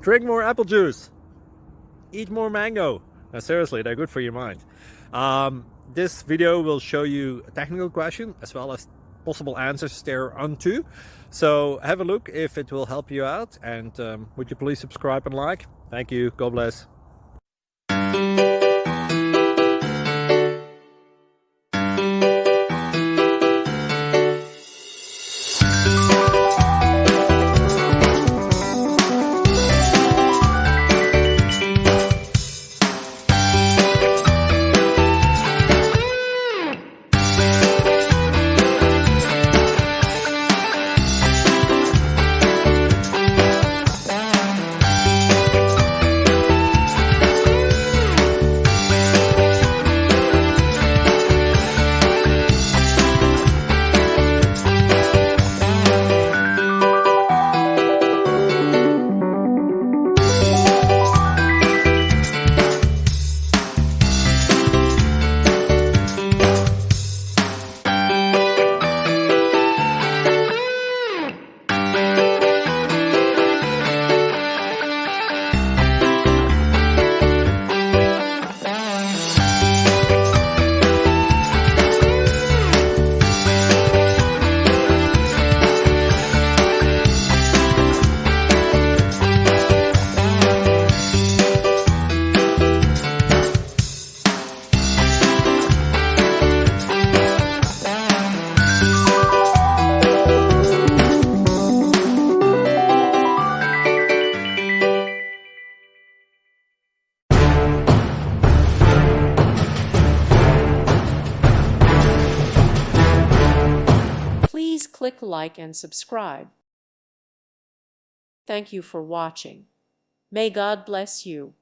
Drink more apple juice. Eat more mango. Now, seriously, they're good for your mind. This video will show you a technical question as well as possible answers thereunto. So have a look if it will help you out, and would you please subscribe and like? Thank you. God bless. Please click like and subscribe. Thank you for watching. May God bless you.